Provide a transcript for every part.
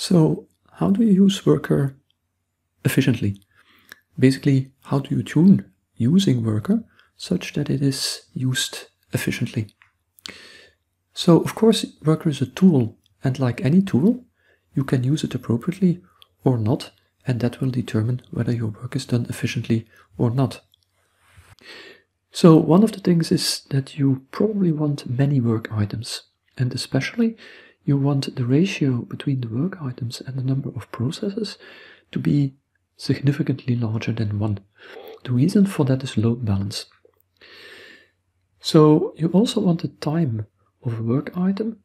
So how do you use Worker efficiently? Basically, how do you tune using Worker such that it is used efficiently? So of course, Worker is a tool, and like any tool, you can use it appropriately or not, and that will determine whether your work is done efficiently or not. So one of the things is that you probably want many work items, and especially you want the ratio between the work items and the number of processes to be significantly larger than 1. The reason for that is load balance. So you also want the time of a work item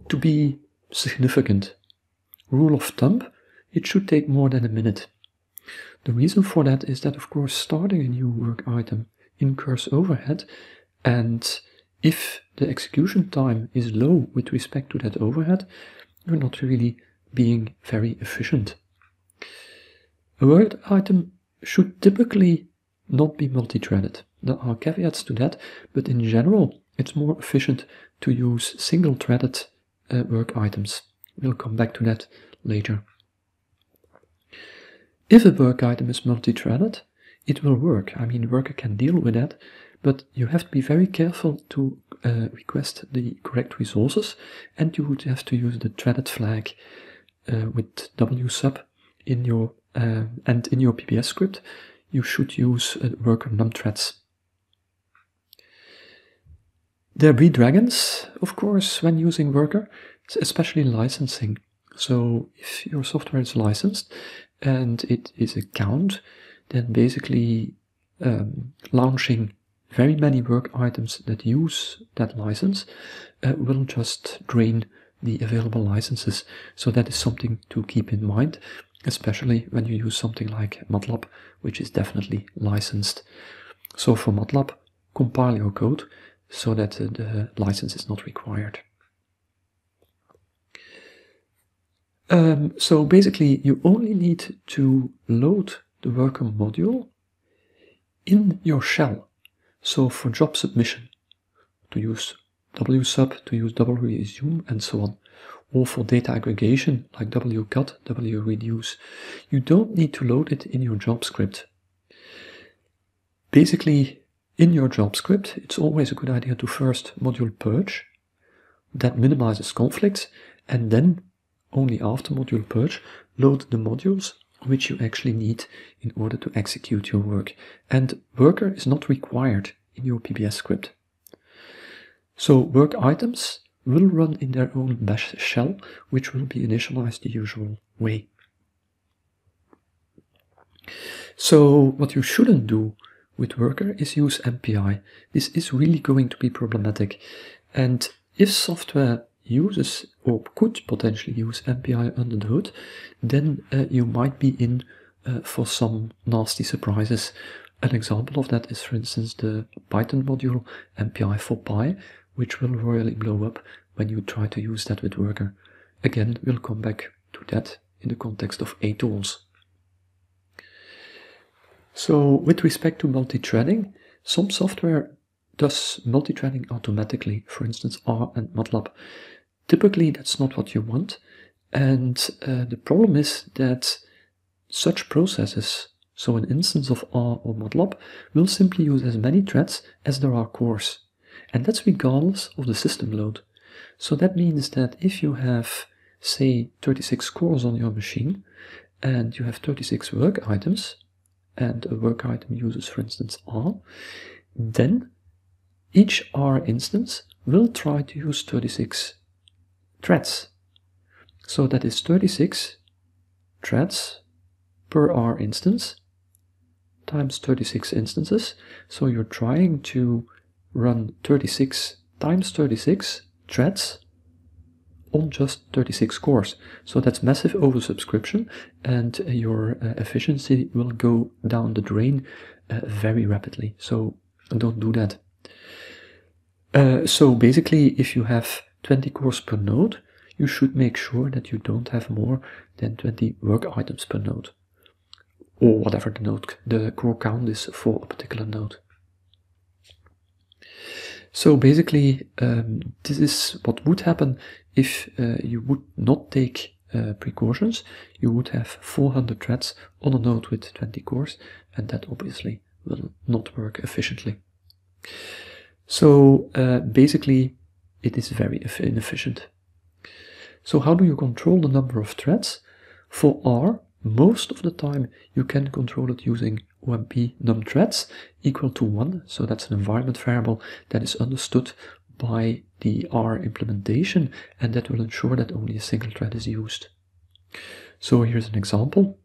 to be significant. Rule of thumb, it should take more than a minute. The reason for that is that, of course, starting a new work item incurs overhead, and if the execution time is low with respect to that overhead, you're not really being very efficient. A work item should typically not be multi-threaded. There are caveats to that, but in general, it's more efficient to use single-threaded work items. We'll come back to that later. If a work item is multi-threaded, it will work. I mean, Worker can deal with that, but you have to be very careful to request the correct resources, and you would have to use the threaded flag with wsub in your and in your PBS script. You should use Worker numthreads. There be dragons, of course, when using Worker, especially licensing. So if your software is licensed and it is a count, then basically launching very many work items that use that license will just drain the available licenses. So that is something to keep in mind, especially when you use something like MATLAB, which is definitely licensed. So for MATLAB, compile your code so that the license is not required. So basically, you only need to load the Worker module in your shell. So for job submission, to use wsub, to use wresume, and so on. Or for data aggregation, like wcut, wreduce, you don't need to load it in your job script. Basically, in your job script, it's always a good idea to first module purge. That minimizes conflicts, and then only after module purge, load the modules which you actually need in order to execute your work. And Worker is not required in your PBS script. So work items will run in their own bash shell, which will be initialized the usual way. So what you shouldn't do with Worker is use MPI. This is really going to be problematic. And if software uses or could potentially use MPI under the hood, then you might be in for some nasty surprises. An example of that is, for instance, the Python module MPI for Py, which will royally blow up when you try to use that with Worker. Again, we'll come back to that in the context of atools. So with respect to multi-threading, some software does multi-threading automatically, for instance R and MATLAB. Typically that's not what you want, and the problem is that such processes, so an instance of R or MATLAB, will simply use as many threads as there are cores, and that's regardless of the system load. So that means that if you have, say, 36 cores on your machine, and you have 36 work items, and a work item uses, for instance, R, then each R instance will try to use 36 threads. So that is 36 threads per R instance times 36 instances. So you're trying to run 36 times 36 threads on just 36 cores. So that's massive oversubscription, and your efficiency will go down the drain very rapidly. So don't do that. So basically, if you have 20 cores per node, you should make sure that you don't have more than 20 work items per node, or whatever the core count is for a particular node. So basically, this is what would happen if you would not take precautions, you would have 400 threads on a node with 20 cores, and that obviously will not work efficiently. So basically it is very inefficient. So how do you control the number of threads? For R, most of the time you can control it using OMP num threads equal to 1, so that's an environment variable that is understood by the R implementation, and that will ensure that only a single thread is used. So here's an example.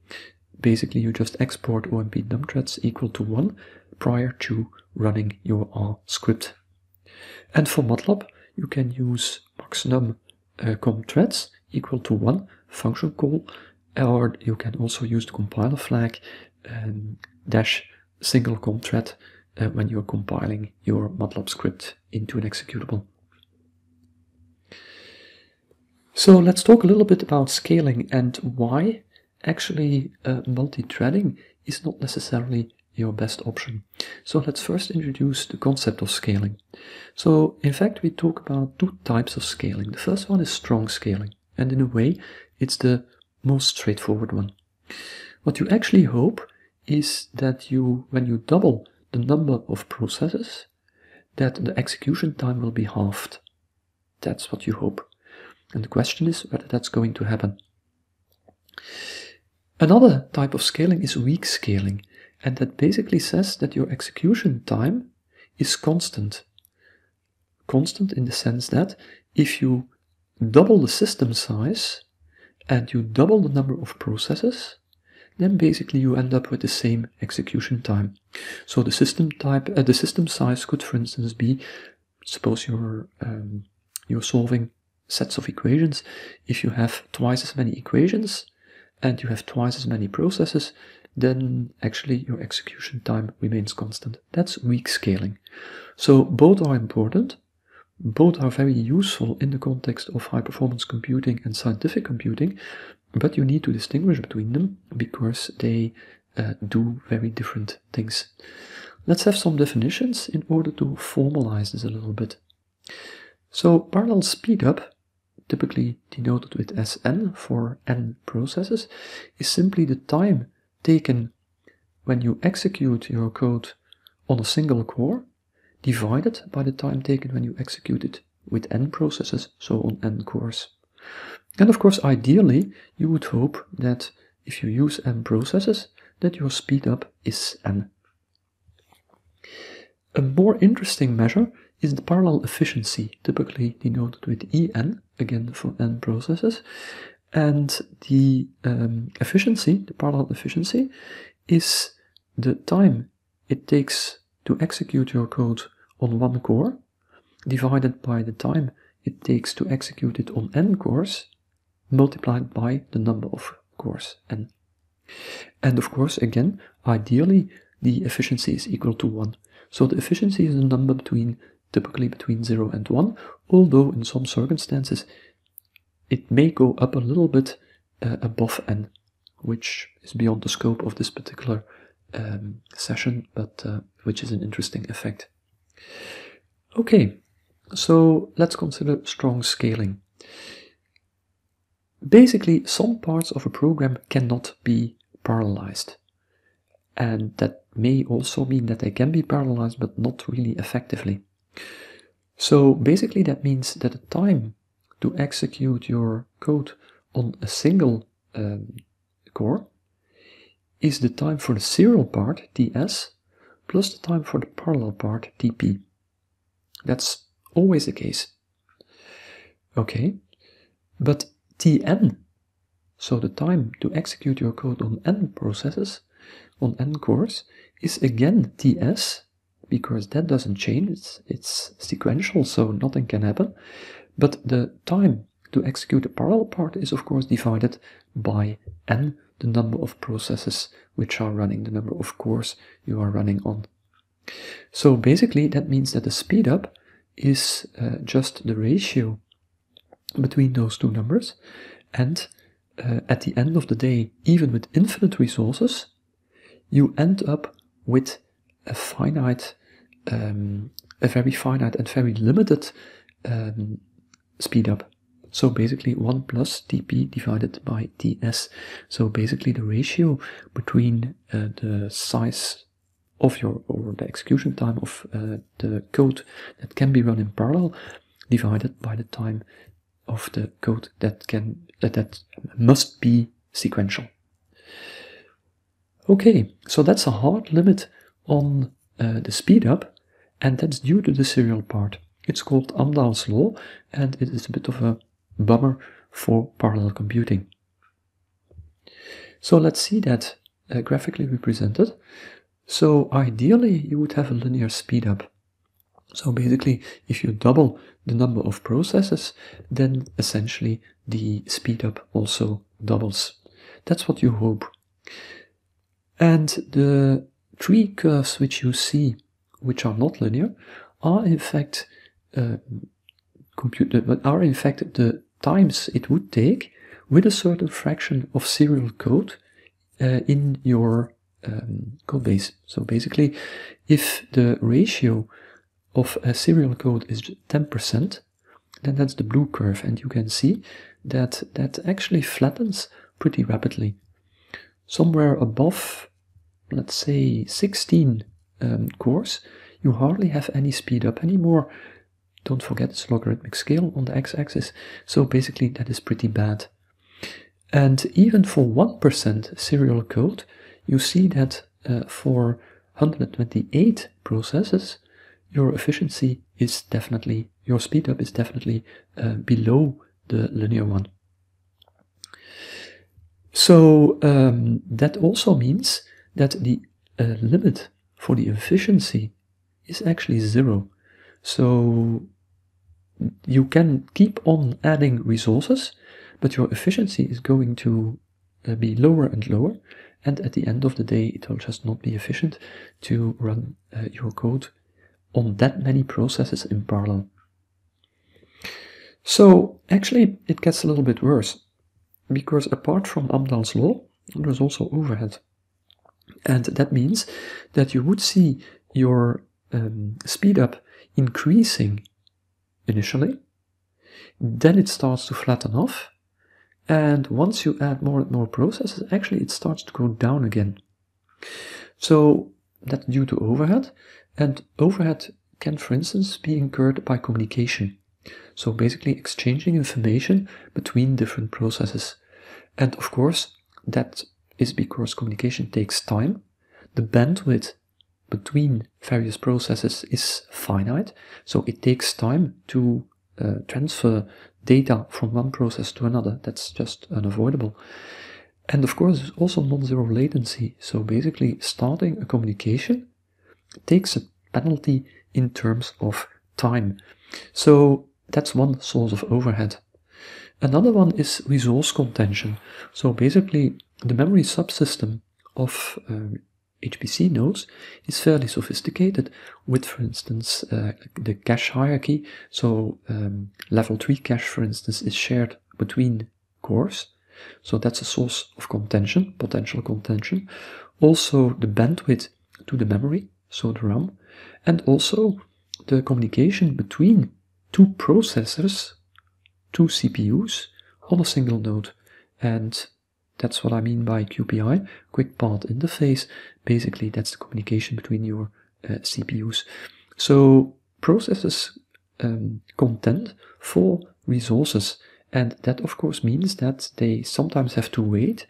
Basically you just export OMP num threads equal to 1 prior to running your R script. And for MATLAB you can use maxnum com threads equal to 1 function call, or you can also use the compiler flag dash single com thread when you're compiling your MATLAB script into an executable. So let's talk a little bit about scaling and why actually multi-threading is not necessarily your best option. So let's first introduce the concept of scaling. So in fact we talk about two types of scaling. The first one is strong scaling, and in a way it's the most straightforward one. What you actually hope is that when you double the number of processes, that the execution time will be halved. That's what you hope. And the question is whether that's going to happen. Another type of scaling is weak scaling, and that basically says that your execution time is constant. Constant in the sense that if you double the system size and you double the number of processes, then basically you end up with the same execution time. So the system size could, for instance, be, suppose you're solving sets of equations. If you have twice as many equations and you have twice as many processes, then actually your execution time remains constant. That's weak scaling. So both are important. Both are very useful in the context of high-performance computing and scientific computing, but you need to distinguish between them because they do very different things. Let's have some definitions in order to formalize this a little bit. So parallel speedup, typically denoted with Sn for n processes, is simply the time taken when you execute your code on a single core divided by the time taken when you execute it with n processes, so on n cores. And of course, ideally, you would hope that if you use n processes, that your speedup is n. A more interesting measure is the parallel efficiency, typically denoted with En, again for n processes. And the efficiency, the parallel efficiency, is the time it takes to execute your code on one core divided by the time it takes to execute it on n cores multiplied by the number of cores n. And of course, again, ideally the efficiency is equal to 1. So the efficiency is a number typically between 0 and 1, although in some circumstances it may go up a little bit above n, which is beyond the scope of this particular session, but which is an interesting effect. Okay, so let's consider strong scaling. Basically, some parts of a program cannot be parallelized, and that may also mean that they can be parallelized but not really effectively. So basically that means that the time to execute your code on a single core is the time for the serial part, ts, plus the time for the parallel part, tp. That's always the case. Okay, but tn, so the time to execute your code on n processes, on n cores, is again ts, because that doesn't change, it's sequential, so nothing can happen. But the time to execute the parallel part is of course divided by n, the number of processes which are running, the number of cores you are running on. So basically that means that the speedup is just the ratio between those two numbers, and at the end of the day, even with infinite resources, you end up with a finite, a very finite and very limited speedup. So basically 1 plus dp divided by ds. So basically the ratio between the size of your, or the execution time of the code that can be run in parallel divided by the time of the code that must be sequential. Okay, so that's a hard limit on the speed up, and that's due to the serial part. It's called Amdahl's law, and it is a bit of a bummer for parallel computing. So let's see that graphically represented. So ideally you would have a linear speed up. So basically if you double the number of processes, then essentially the speed up also doubles. That's what you hope. And the three curves which you see, which are not linear, are in fact the times it would take with a certain fraction of serial code in your code base. So basically, if the ratio of a serial code is 10%, then that's the blue curve, and you can see that that actually flattens pretty rapidly. Somewhere above, let's say 16 cores, you hardly have any speed up anymore. Don't forget it's logarithmic scale on the x-axis, so basically that is pretty bad. And even for 1% serial code, you see that for 128 processes, your efficiency is definitely, your speed up is definitely below the linear one. So that also means that the limit for the efficiency is actually 0. So you can keep on adding resources, but your efficiency is going to be lower and lower, and at the end of the day it will just not be efficient to run your code on that many processes in parallel. So actually it gets a little bit worse, because apart from Amdahl's law, there's also overhead. And that means that you would see your speed up increasing initially, then it starts to flatten off, and once you add more and more processes, actually it starts to go down again. So that's due to overhead, and overhead can, for instance, be incurred by communication. So basically exchanging information between different processes. And of course, that is because communication takes time. The bandwidth between various processes is finite, so it takes time to transfer data from one process to another. That's just unavoidable. And of course, there's also non-zero latency. So basically, starting a communication takes a penalty in terms of time. So that's one source of overhead. Another one is resource contention. So basically, the memory subsystem of HPC nodes is fairly sophisticated with, for instance, the cache hierarchy. So level 3 cache, for instance, is shared between cores. So that's a source of contention, potential contention. Also the bandwidth to the memory, so the RAM, and also the communication between two processors, two CPUs on a single node. And that's what I mean by QPI, Quick Path Interface. Basically, that's the communication between your CPUs. So processes contend for resources, and that of course means that they sometimes have to wait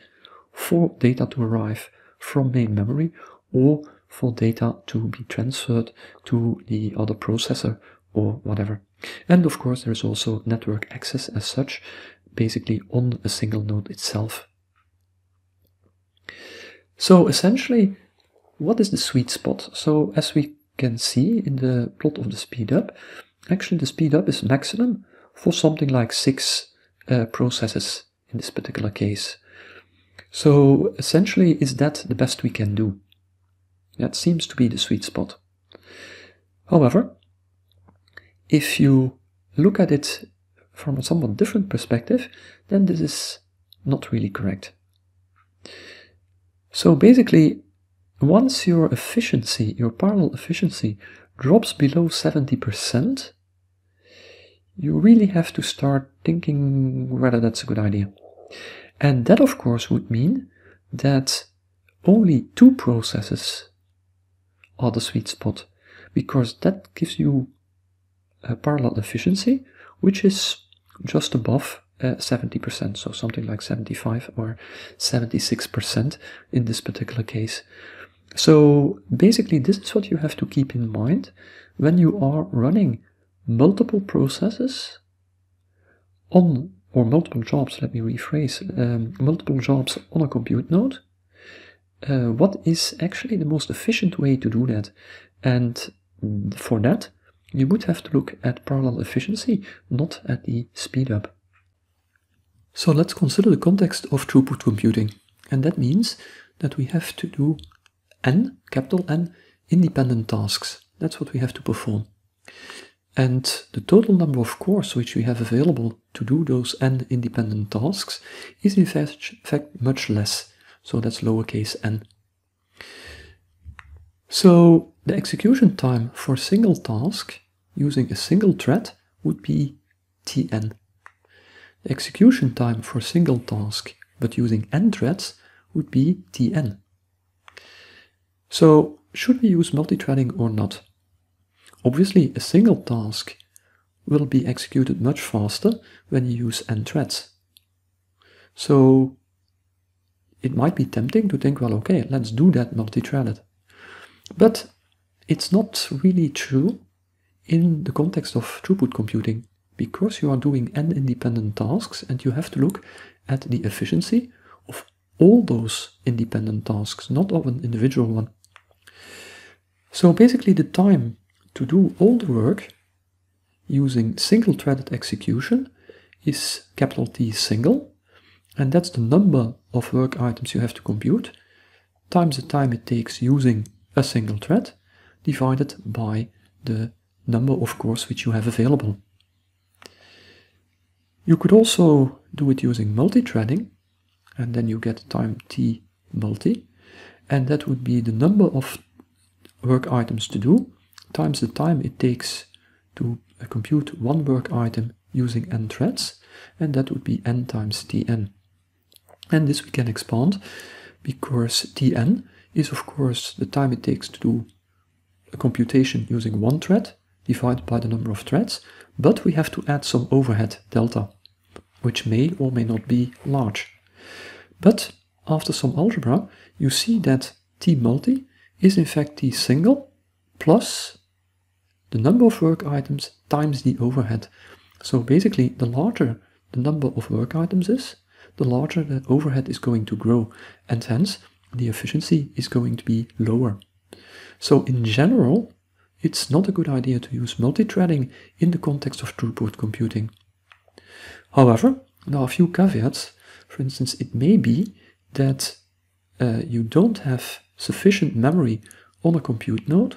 for data to arrive from main memory, or for data to be transferred to the other processor or whatever. And of course there is also network access as such, basically on a single node itself. So essentially, what is the sweet spot? So as we can see in the plot of the speed up, actually the speed up is maximum for something like 6 processes in this particular case. So essentially, is that the best we can do? That seems to be the sweet spot. However, if you look at it from a somewhat different perspective, then this is not really correct. So basically, once your efficiency, your parallel efficiency, drops below 70%, you really have to start thinking whether that's a good idea. And that, of course, would mean that only 2 processes are the sweet spot, because that gives you a parallel efficiency, which is just above 70%, so something like 75 or 76% in this particular case. So basically this is what you have to keep in mind when you are running multiple processes on, or multiple jobs, let me rephrase, multiple jobs on a compute node. What is actually the most efficient way to do that? And for that, you would have to look at parallel efficiency, not at the speed up. So let's consider the context of throughput computing. And that means that we have to do n, capital N, independent tasks. That's what we have to perform. And the total number of cores which we have available to do those n independent tasks is in fact much less. So that's lowercase n. So the execution time for a single task using a single thread would be Tn. The execution time for a single task but using n threads would be Tn. So should we use multithreading or not? Obviously a single task will be executed much faster when you use n threads. So it might be tempting to think, well, okay, let's do that multi-threaded. But it's not really true in the context of throughput computing, because you are doing n independent tasks and you have to look at the efficiency of all those independent tasks, not of an individual one. So basically the time to do all the work using single-threaded execution is capital T single, and that's the number of work items you have to compute, times the time it takes using a single thread, divided by the number of cores which you have available. You could also do it using multi-threading, and then you get time T multi, and that would be the number of work items to do, times the time it takes to compute one work item using n threads, and that would be n times Tn. And this we can expand, because Tn is of course the time it takes to do a computation using one thread, divided by the number of threads, but we have to add some overhead delta, which may or may not be large. But after some algebra, you see that T multi is in fact T single plus the number of work items times the overhead. So basically, the larger the number of work items is, the larger the overhead is going to grow, and hence the efficiency is going to be lower. So in general, it's not a good idea to use multi-threading in the context of throughput computing. However, there are a few caveats. For instance, it may be that you don't have sufficient memory on a compute node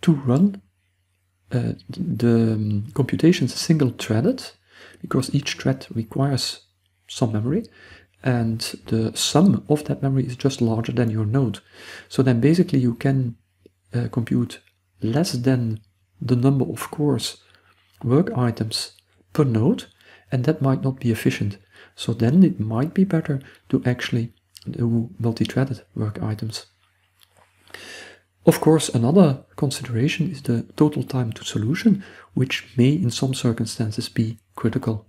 to run the computations single-threaded, because each thread requires some memory, and the sum of that memory is just larger than your node. So then basically you can compute less than the number of cores, work items per node, and that might not be efficient. So then it might be better to actually do multi-threaded work items. Of course, another consideration is the total time to solution, which may in some circumstances be critical.